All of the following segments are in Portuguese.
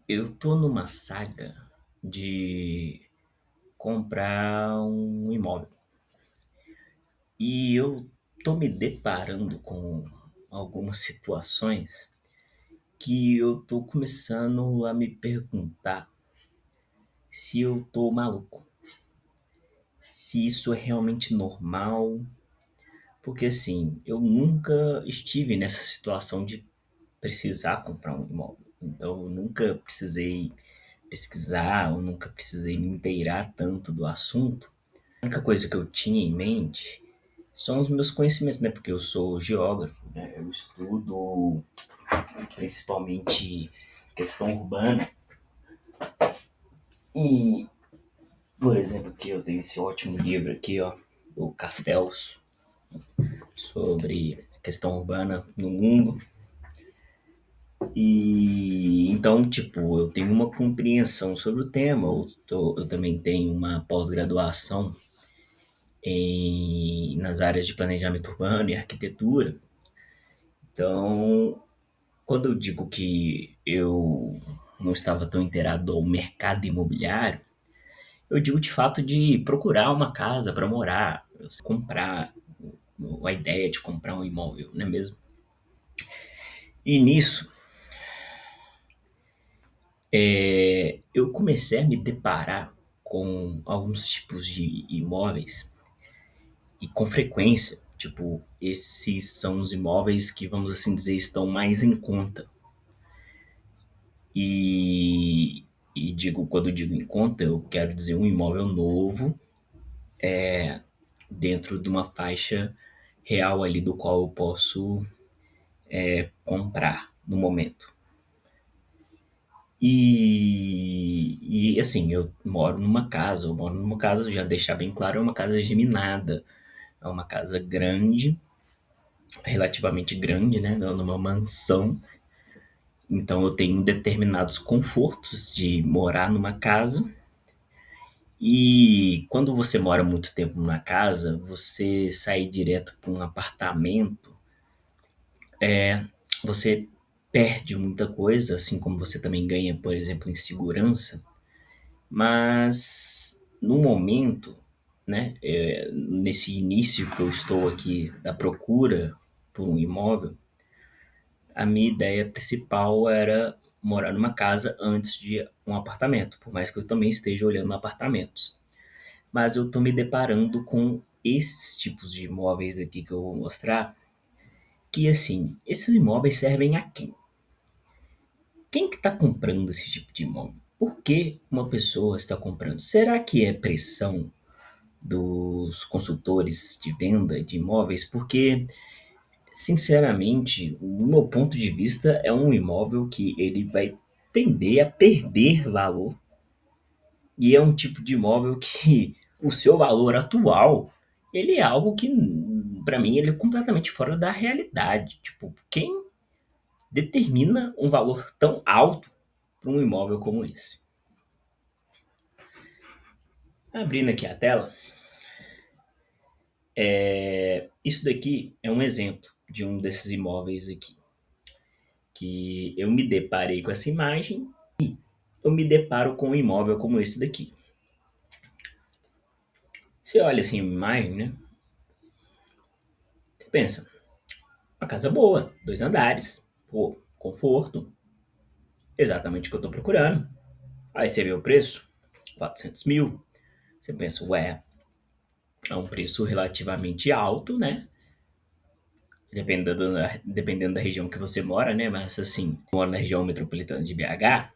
Eu tô numa saga de comprar um imóvel e eu tô me deparando com algumas situações que eu tô começando a me perguntar se eu tô maluco, se isso é realmente normal, porque assim, eu nunca estive nessa situação de precisar comprar um imóvel. Então eu nunca precisei pesquisar, eu nunca precisei me inteirar tanto do assunto. A única coisa que eu tinha em mente são os meus conhecimentos, né? Porque eu sou geógrafo, né? Eu estudo principalmente questão urbana. E, por exemplo, aqui eu tenho esse ótimo livro aqui, ó, do Castells, sobre questão urbana no mundo. E então, tipo, eu tenho uma compreensão sobre o tema. Eu também tenho uma pós-graduação nas áreas de planejamento urbano e arquitetura. Então, quando eu digo que eu não estava tão inteirado ao mercado imobiliário, eu digo de fato de procurar uma casa para morar, comprar, a ideia de comprar um imóvel, não é mesmo? E nisso, eu comecei a me deparar com alguns tipos de imóveis e com frequência, tipo, esses são os imóveis que, vamos assim dizer, estão mais em conta. E, quando eu digo em conta, eu quero dizer um imóvel novo dentro de uma faixa real ali do qual eu posso comprar no momento. Assim, eu moro numa casa, já deixar bem claro, é uma casa geminada, é uma casa grande, relativamente grande, né? Numa mansão. Então eu tenho determinados confortos de morar numa casa. E quando você mora muito tempo numa casa, você sair direto para um apartamento, você perde muita coisa, assim como você também ganha, por exemplo, em segurança. Mas no momento, né, nesse início que eu estou aqui da procura por um imóvel, a minha ideia principal era morar numa casa antes de um apartamento, por mais que eu também esteja olhando apartamentos. Mas eu tô me deparando com esses tipos de imóveis aqui que eu vou mostrar, que assim, esses imóveis servem a quem? Quem que está comprando esse tipo de imóvel? Por que uma pessoa está comprando? Será que é pressão dos consultores de venda de imóveis? Porque, sinceramente, o meu ponto de vista é um imóvel que ele vai tender a perder valor e é um tipo de imóvel que o seu valor atual, ele é algo que, para mim, ele é completamente fora da realidade. Tipo, quem determina um valor tão alto para um imóvel como esse? Abrindo aqui a tela, isso daqui é um exemplo de um desses imóveis aqui, que eu me deparei com essa imagem, eu me deparo com um imóvel como esse daqui. Você olha assim a imagem, né? Você pensa, uma casa boa, 2 andares, pô, conforto, exatamente o que eu tô procurando. Aí você vê o preço, 400 mil. Você pensa, ué, é um preço relativamente alto, né? Dependendo da região que você mora, né? Mas assim, mora na região metropolitana de BH,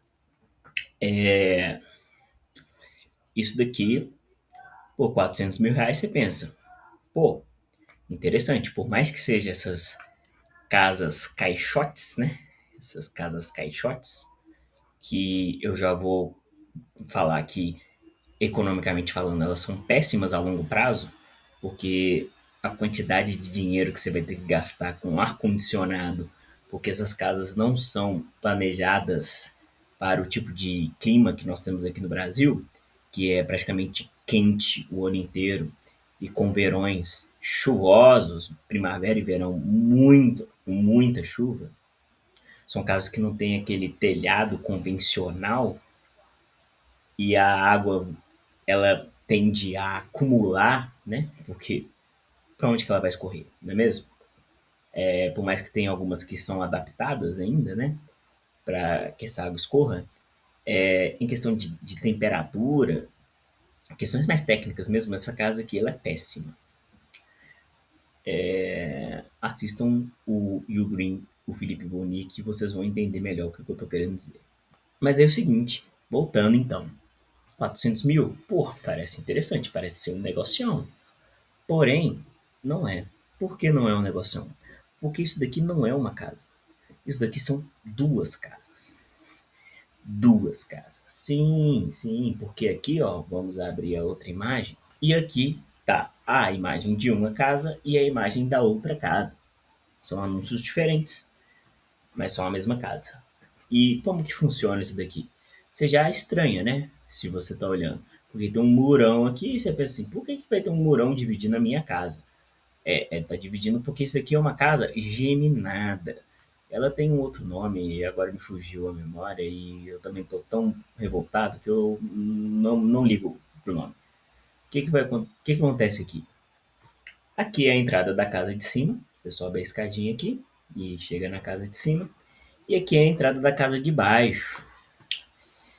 isso daqui, por 400 mil reais, você pensa, pô, interessante. Por mais que seja essas casas caixotes, né? Essas casas caixotes, que eu já vou falar que economicamente falando, elas são péssimas a longo prazo, porque a quantidade de dinheiro que você vai ter que gastar com ar-condicionado, porque essas casas não são planejadas para o tipo de clima que nós temos aqui no Brasil, que é praticamente quente o ano inteiro e com verões chuvosos, primavera e verão muito, com muita chuva. São casas que não têm aquele telhado convencional e a água ela tende a acumular, né? Porque para onde que ela vai escorrer, não é mesmo? Por mais que tenha algumas que são adaptadas ainda, né? Para que essa água escorra, em questão de temperatura, questões mais técnicas mesmo, essa casa aqui ela é péssima. Assistam o You Green, o Felipe Boni, que vocês vão entender melhor o que eu tô querendo dizer. Mas é o seguinte, voltando então, 400 mil, pô, parece interessante, parece ser um negocião. Porém, não é. Por que não é um negocião? Porque isso daqui não é uma casa. Isso daqui são duas casas. Duas casas. Sim, sim, porque aqui, ó, vamos abrir a outra imagem. E aqui tá a imagem de uma casa e a imagem da outra casa. São anúncios diferentes, mas são a mesma casa. E como que funciona isso daqui? Você já estranha, né? Se você tá olhando. Porque tem um murão aqui e você pensa assim, por que vai ter um murão dividindo a minha casa? Tá dividindo porque isso aqui é uma casa geminada. Ela tem um outro nome e agora me fugiu a memória e eu também tô tão revoltado que eu não ligo pro nome. O que que acontece aqui? Aqui é a entrada da casa de cima, você sobe a escadinha aqui e chega na casa de cima. E aqui é a entrada da casa de baixo.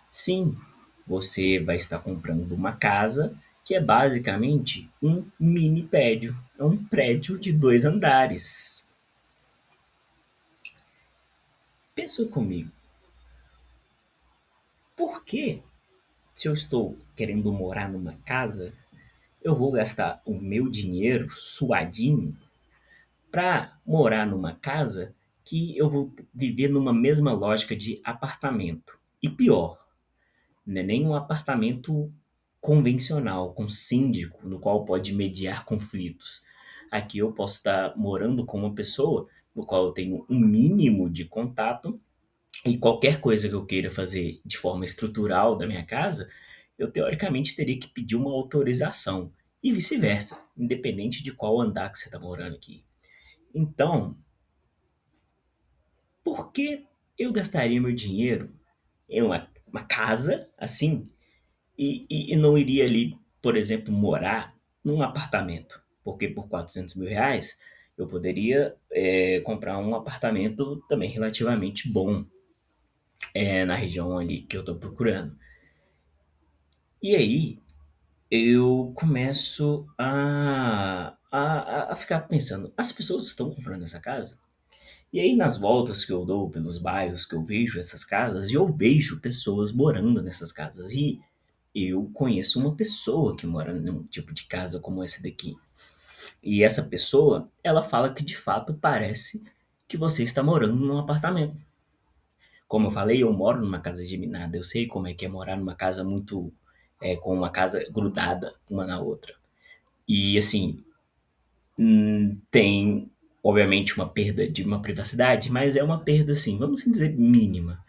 Sim, você vai estar comprando uma casa que é basicamente um mini prédio. É um prédio de 2 andares. Pensa comigo, por que, se eu estou querendo morar numa casa, eu vou gastar o meu dinheiro suadinho para morar numa casa que eu vou viver numa mesma lógica de apartamento? E pior, não é nem um apartamento convencional, com síndico, no qual pode mediar conflitos. Aqui eu posso estar morando com uma pessoa no qual eu tenho um mínimo de contato e qualquer coisa que eu queira fazer de forma estrutural da minha casa, eu teoricamente teria que pedir uma autorização e vice-versa, independente de qual andar que você está morando aqui. Então, por que eu gastaria meu dinheiro em uma casa assim e não iria ali, por exemplo, morar num apartamento? Porque por 400 mil reais eu poderia comprar um apartamento também relativamente bom na região ali que eu estou procurando. E aí eu começo a ficar pensando, as pessoas estão comprando essa casa? E aí nas voltas que eu dou pelos bairros que eu vejo essas casas, e eu vejo pessoas morando nessas casas. E eu conheço uma pessoa que mora num tipo de casa como essa daqui. E essa pessoa, ela fala que de fato parece que você está morando num apartamento. Como eu falei, eu moro numa casa geminada, eu sei como é que é morar numa casa muito, com uma casa grudada uma na outra. E assim, tem obviamente uma perda de uma privacidade, mas é uma perda assim, vamos assim dizer, mínima.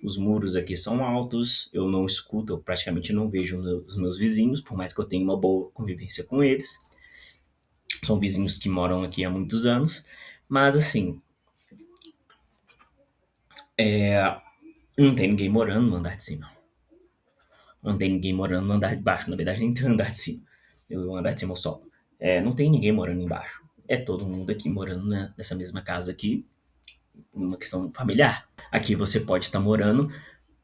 Os muros aqui são altos, eu não escuto, eu praticamente não vejo os meus vizinhos, por mais que eu tenha uma boa convivência com eles. São vizinhos que moram aqui há muitos anos, mas assim, não tem ninguém morando no andar de cima. Não tem ninguém morando no andar de baixo, na verdade nem tem andar de cima. O andar de cima eu só. Não tem ninguém morando embaixo. É todo mundo aqui morando nessa mesma casa aqui, uma questão familiar. Aqui você pode estar morando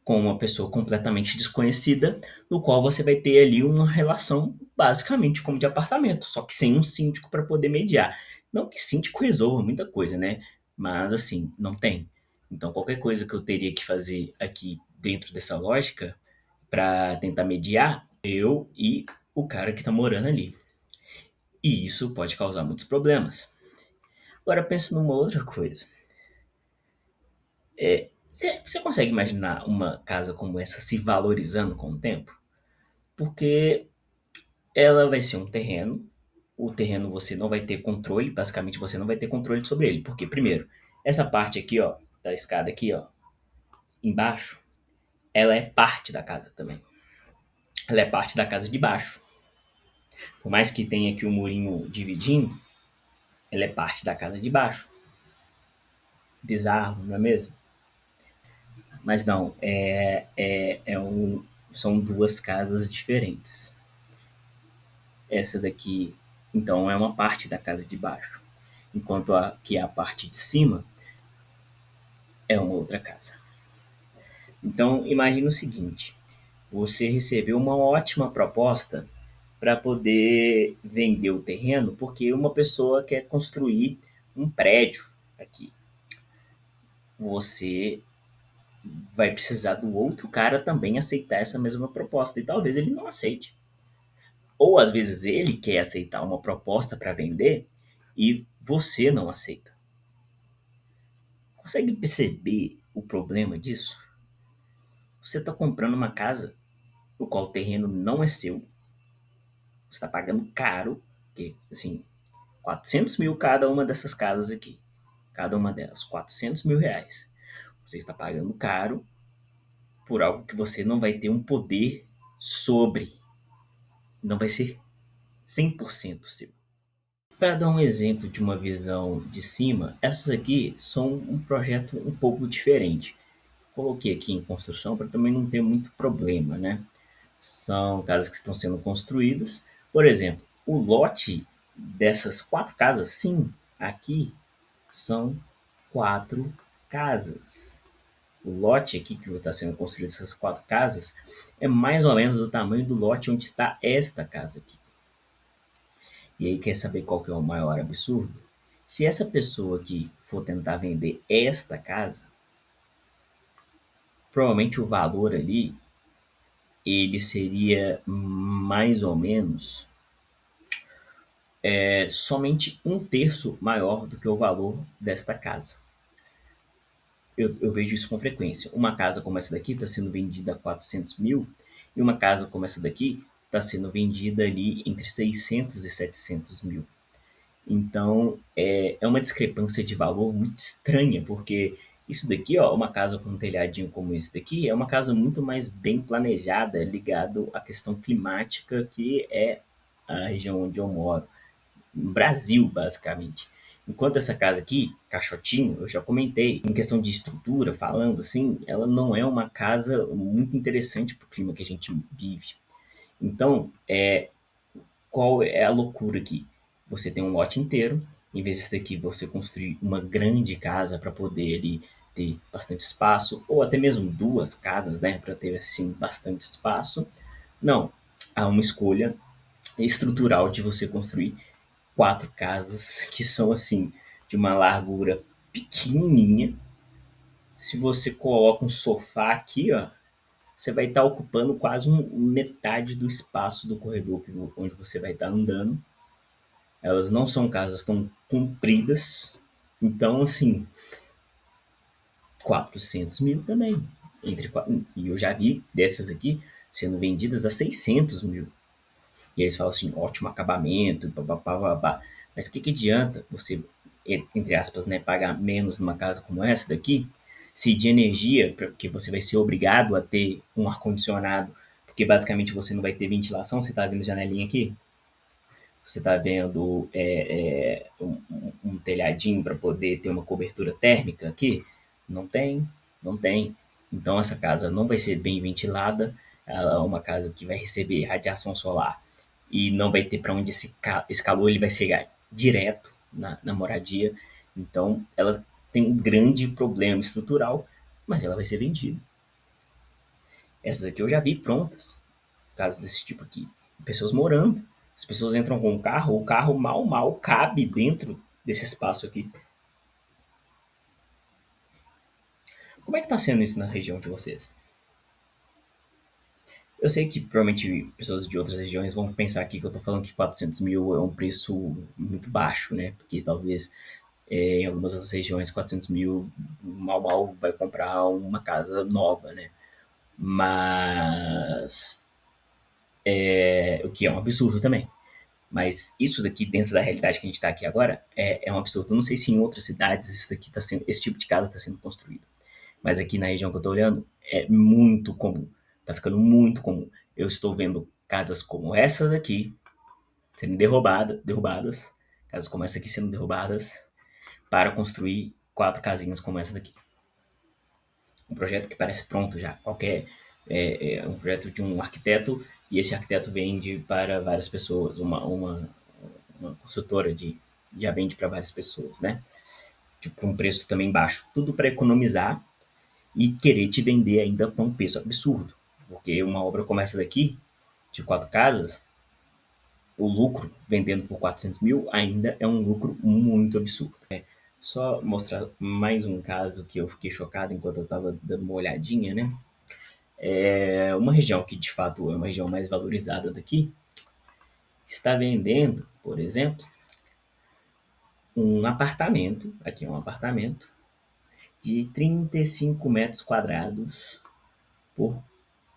com uma pessoa completamente desconhecida, no qual você vai ter ali uma relação basicamente como de apartamento, só que sem um síndico para poder mediar. Não que síndico resolva muita coisa, né? Mas assim, não tem. Então qualquer coisa que eu teria que fazer aqui dentro dessa lógica para tentar mediar, eu e o cara que está morando ali. E isso pode causar muitos problemas. Agora pensa numa outra coisa. Você consegue imaginar uma casa como essa se valorizando com o tempo? Porque ela vai ser um terreno, o terreno você não vai ter controle, basicamente você não vai ter controle sobre ele, porque primeiro, essa parte aqui, ó, da escada aqui, ó, embaixo, ela é parte da casa também. Ela é parte da casa de baixo. Por mais que tenha aqui o murinho dividindo, ela é parte da casa de baixo. Bizarro, não é mesmo? Mas não, são duas casas diferentes. Essa daqui, então, é uma parte da casa de baixo, enquanto a parte de cima é uma outra casa. Então, imagine o seguinte: você recebeu uma ótima proposta para poder vender o terreno, porque uma pessoa quer construir um prédio aqui. Você vai precisar do outro cara também aceitar essa mesma proposta e talvez ele não aceite. Ou às vezes ele quer aceitar uma proposta para vender e você não aceita. Consegue perceber o problema disso? Você está comprando uma casa no qual o terreno não é seu, você está pagando caro, porque assim, 400 mil cada uma dessas casas aqui, cada uma delas, 400 mil reais. Você está pagando caro por algo que você não vai ter um poder sobre, não vai ser 100% seu. Para dar um exemplo de uma visão de cima, essas aqui são um projeto um pouco diferente. Coloquei aqui em construção para também não ter muito problema, né? São casas que estão sendo construídas. Por exemplo, o lote dessas quatro casas, sim, aqui são quatro casas. O lote aqui que está sendo construído, essas quatro casas, é mais ou menos o tamanho do lote onde está esta casa aqui. E aí quer saber qual que é o maior absurdo? Se essa pessoa aqui for tentar vender esta casa, provavelmente o valor ali ele seria mais ou menos somente um terço maior do que o valor desta casa. Eu vejo isso com frequência. Uma casa como essa daqui está sendo vendida a 400 mil e uma casa como essa daqui está sendo vendida ali entre 600 e 700 mil. Então, é uma discrepância de valor muito estranha, porque isso daqui, ó, uma casa com um telhadinho como esse daqui, é uma casa muito mais bem planejada, ligado à questão climática, que é a região onde eu moro, no Brasil, basicamente. Enquanto essa casa aqui, Caixotinho, eu já comentei, em questão de estrutura, falando assim, ela não é uma casa muito interessante para o clima que a gente vive. Então, qual é a loucura aqui? Você tem um lote inteiro, em vez desse daqui você construir uma grande casa para poder ali ter bastante espaço, ou até mesmo duas casas, né, para ter assim bastante espaço. Não, há uma escolha estrutural de você construir quatro casas que são assim de uma largura pequenininha. Se você coloca um sofá aqui, ó, você vai estar ocupando quase metade do espaço do corredor onde você vai estar andando. Elas não são casas tão compridas. Então, assim, 400 mil também. E eu já vi dessas aqui sendo vendidas a 600 mil. E eles falam assim, ótimo acabamento, papapá, papapá. Mas o que adianta você, entre aspas, né, pagar menos numa casa como essa daqui, se de energia, porque você vai ser obrigado a ter um ar-condicionado, porque basicamente você não vai ter ventilação, você está vendo janelinha aqui? Você está vendo um telhadinho para poder ter uma cobertura térmica aqui? Não tem, não tem. Então essa casa não vai ser bem ventilada, ela é uma casa que vai receber radiação solar e não vai ter para onde esse calor ele vai chegar direto na moradia. Então ela tem um grande problema estrutural, mas ela vai ser vendida. Essas aqui eu já vi prontas, casas desse tipo aqui, pessoas morando. As pessoas entram com o carro mal cabe dentro desse espaço aqui. Como é que tá sendo isso na região de vocês? Eu sei que provavelmente pessoas de outras regiões vão pensar aqui que eu tô falando que 400 mil é um preço muito baixo, né? Porque talvez em algumas outras regiões 400 mil mal vai comprar uma casa nova, né? Mas o que é um absurdo também. Mas isso daqui, dentro da realidade que a gente está aqui agora, é um absurdo. Eu não sei se em outras cidades esse tipo de casa está sendo construído. Mas aqui na região que eu estou olhando, é muito comum. Está ficando muito comum. Eu estou vendo casas como essa daqui sendo derrubadas. Casas como essa aqui sendo derrubadas para construir quatro casinhas como essa daqui. um projeto que parece pronto já. Qualquer um projeto de um arquiteto e esse arquiteto vende para várias pessoas, uma consultora já vende para várias pessoas, né? Tipo, um preço também baixo. Tudo para economizar e querer te vender ainda por um preço absurdo. Porque uma obra começa daqui, de 4 casas, o lucro vendendo por 400 mil ainda é um lucro muito absurdo. Só mostrar mais um caso que eu fiquei chocado enquanto eu estava dando uma olhadinha, né? É uma região que de fato é uma região mais valorizada daqui, está vendendo, por exemplo, um apartamento, aqui é um apartamento, de 35 metros quadrados por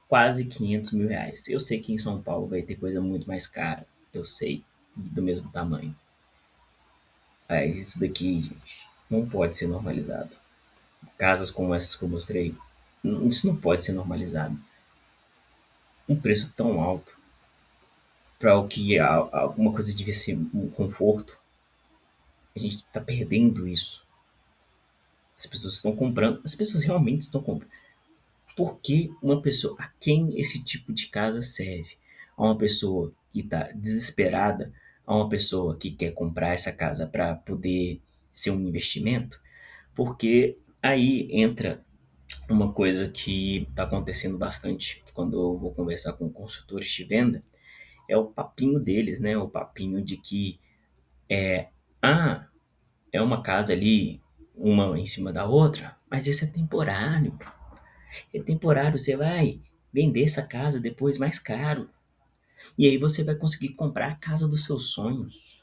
quase 500 mil reais. Eu sei que em São Paulo vai ter coisa muito mais cara, eu sei, e do mesmo tamanho. Mas isso daqui, gente, não pode ser normalizado. Casas como essas que eu mostrei, isso não pode ser normalizado. Um preço tão alto para o que alguma coisa devia ser um conforto, a gente está perdendo isso. As pessoas estão comprando, as pessoas realmente estão comprando. Por que uma pessoa, a quem esse tipo de casa serve? A uma pessoa que está desesperada, a uma pessoa que quer comprar essa casa para poder ser um investimento? Porque aí entra uma coisa que está acontecendo bastante quando eu vou conversar com consultores de venda, é o papinho deles, né? O papinho de que, ah, é uma casa ali, uma em cima da outra, mas isso é temporário. É temporário, você vai vender essa casa depois mais caro. E aí você vai conseguir comprar a casa dos seus sonhos.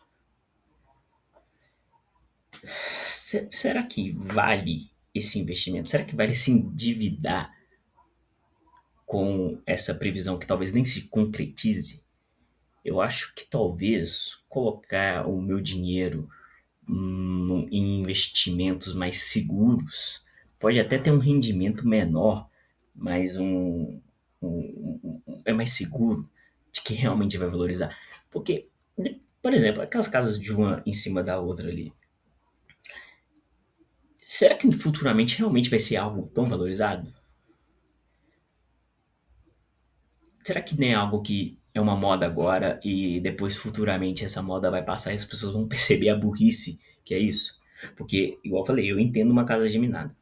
Será que vale esse investimento? Será que vale se endividar com essa previsão que talvez nem se concretize? Eu acho que talvez colocar o meu dinheiro em investimentos mais seguros pode até ter um rendimento menor, mas é mais seguro de que realmente vai valorizar. Porque, por exemplo, aquelas casas de uma em cima da outra ali, será que futuramente realmente vai ser algo tão valorizado? Será que nem é algo que é uma moda agora e depois futuramente essa moda vai passar e as pessoas vão perceber a burrice que é isso? Porque, igual eu falei, eu entendo uma casa geminada.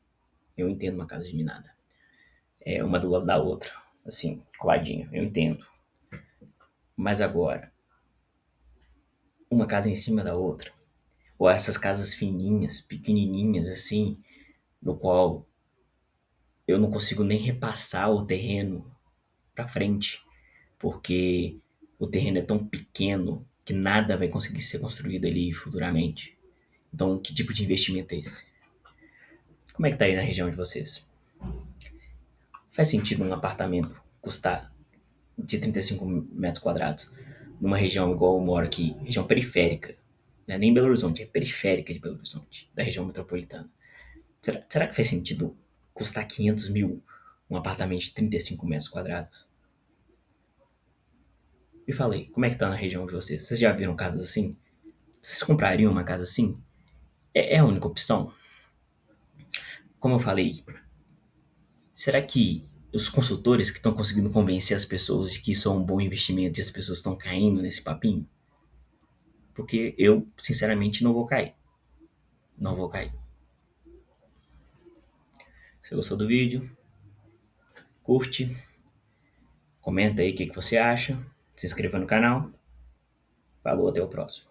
Eu entendo uma casa geminada. É uma do lado da outra, assim, coladinha, eu entendo. Mas agora, uma casa em cima da outra, ou essas casas fininhas, pequenininhas assim, no qual eu não consigo nem repassar o terreno para frente, porque o terreno é tão pequeno que nada vai conseguir ser construído ali futuramente. Então, que tipo de investimento é esse? Como é que tá aí na região de vocês? Faz sentido um apartamento custar de 35 metros quadrados numa região igual eu moro aqui, região periférica, não é nem Belo Horizonte, é periférica de Belo Horizonte, da região metropolitana. Será que faz sentido custar 500 mil um apartamento de 35 metros quadrados? Me falei, como é que tá na região de vocês? Vocês já viram casas assim? Vocês comprariam uma casa assim? É a única opção? Como eu falei, será que os consultores que estão conseguindo convencer as pessoas de que isso é um bom investimento e as pessoas estão caindo nesse papinho? Porque eu, sinceramente, não vou cair. Não vou cair. Se gostou do vídeo, curte, comenta aí o que você acha, se inscreva no canal. Falou, até o próximo.